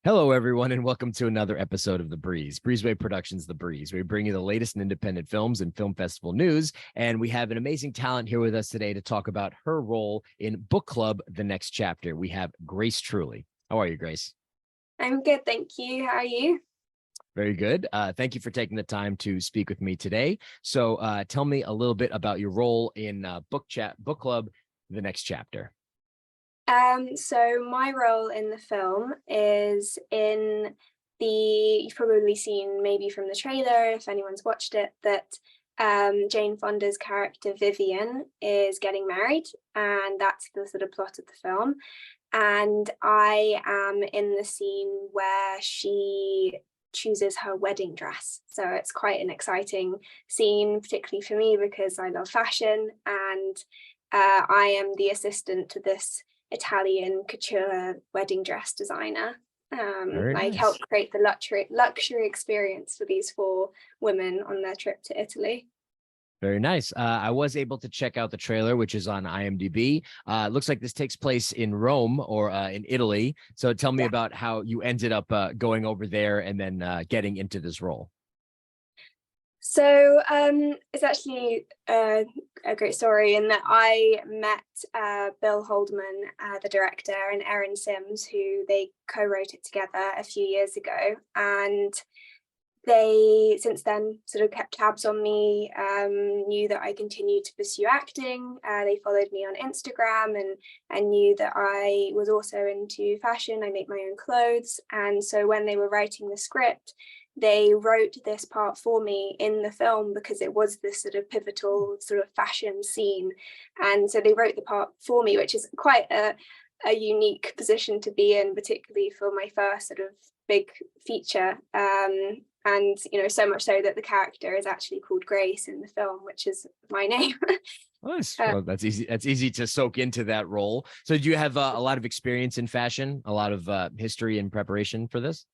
Hello, everyone, and welcome to another episode of The Breeze. Breezeway Productions The Breeze. We bring you the latest in independent films and film festival news, and we have an amazing talent here with us today to talk about her role in Book Club, The Next Chapter. We have Grace Truly. How are you, Grace? I'm good, thank you. How are you? Very good. Thank you for taking the time to speak with me today. So tell me a little bit about your role in Book Club, The Next Chapter. So my role in the film is you've probably seen maybe from the trailer, if anyone's watched it, that Jane Fonda's character Vivian is getting married, and that's the sort of plot of the film. And I am in the scene where she chooses her wedding dress. So it's quite an exciting scene, particularly for me because I love fashion, and I am the assistant to this Italian couture wedding dress designer. I helped create the luxury experience for these four women on their trip to Italy. Very nice. I was able to check out the trailer, which is on IMDb. It looks like this takes place in Rome or in Italy. So tell me about how you ended up going over there and then getting into this role. So it's actually a great story in that I met Bill Haldeman, the director, and Erin Sims, who they co-wrote it together a few years ago. And they since then sort of kept tabs on me, knew that I continued to pursue acting. They followed me on Instagram and knew that I was also into fashion. I make my own clothes. And so when they were writing the script, they wrote this part for me in the film because it was this sort of pivotal sort of fashion scene. And so they wrote the part for me, which is quite a unique position to be in, particularly for my first sort of big feature. And, you know, so much so that the character is actually called Grace in the film, which is my name. Nice. Well, that's easy. That's easy to soak into that role. So do you have a lot of experience in fashion, a lot of history and preparation for this?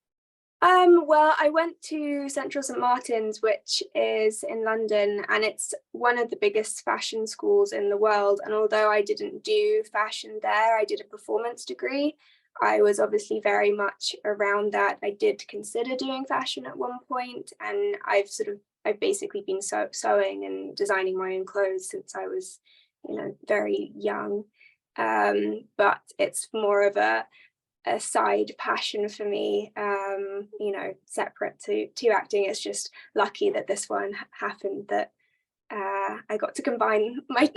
Well, I went to Central St Martin's, which is in London, and it's one of the biggest fashion schools in the world. And although I didn't do fashion there, I did a performance degree. I was obviously very much around that. I did consider doing fashion at one point, and I've basically been sewing and designing my own clothes since I was, you know, very young. But it's more of a side passion for me, you know, separate to acting. It's just lucky that this one happened, that I got to combine my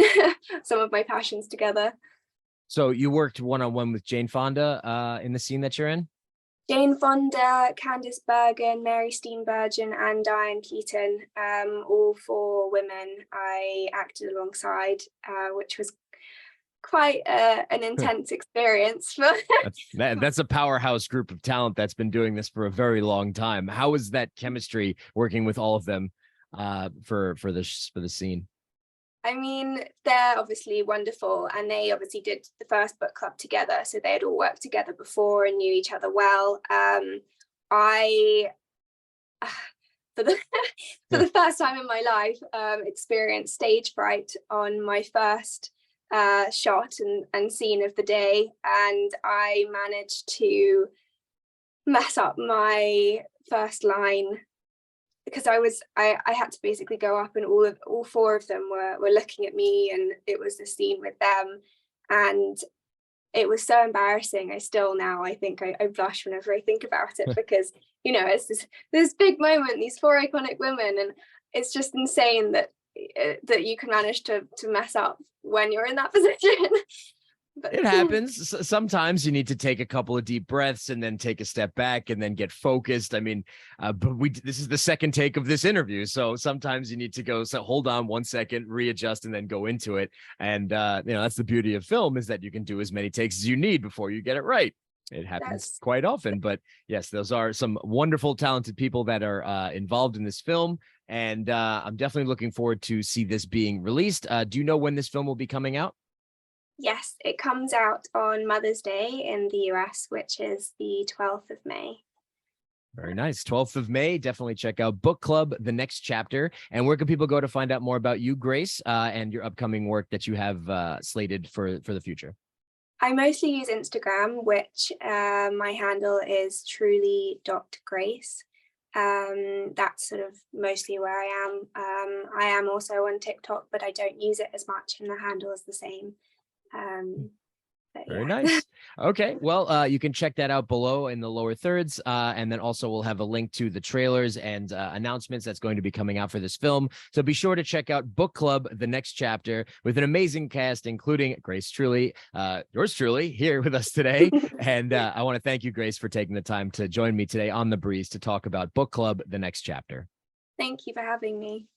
some of my passions together. So you worked one-on-one with Jane Fonda in the scene that you're in? Jane Fonda, Candice Bergen, Mary Steenbergen, and Diane Keaton, all four women I acted alongside, which was quite an intense experience. That's a powerhouse group of talent that's been doing this for a very long time. How is that chemistry working with all of them for the scene? I mean, they're obviously wonderful, and they obviously did the first book club together, so they had all worked together before and knew each other well. I for the first time in my life experienced stage fright on my first shot and scene of the day, and I managed to mess up my first line because I had to basically go up, and all four of them were looking at me, and it was the scene with them, and it was so embarrassing. I think I blush whenever I think about it because, you know, it's this big moment, these four iconic women, and it's just insane that you can manage to mess up when you're in that position. But it happens. Sometimes you need to take a couple of deep breaths and then take a step back and then get focused. I mean, but this is the second take of this interview, so sometimes you need to go. So hold on 1 second, readjust, and then go into it. And you know, that's the beauty of film, is that you can do as many takes as you need before you get it right. It happens quite often, but yes, those are some wonderful, talented people that are involved in this film. And I'm definitely looking forward to see this being released. Do you know when this film will be coming out? Yes, it comes out on Mother's Day in the US, which is the 12th of May. Very nice. 12th of May. Definitely check out Book Club, The Next Chapter. And where can people go to find out more about you, Grace, and your upcoming work that you have slated for the future? I mostly use Instagram, which my handle is truly.grace. That's sort of mostly where I am. I am also on TikTok, but I don't use it as much, and the handle is the same. Very nice. Okay. Well, you can check that out below in the lower thirds. And then also we'll have a link to the trailers and announcements that's going to be coming out for this film. So be sure to check out Book Club, the next chapter, with an amazing cast, including Grace Truly, yours truly, here with us today. And I want to thank you, Grace, for taking the time to join me today on The Breeze to talk about Book Club, the next chapter. Thank you for having me.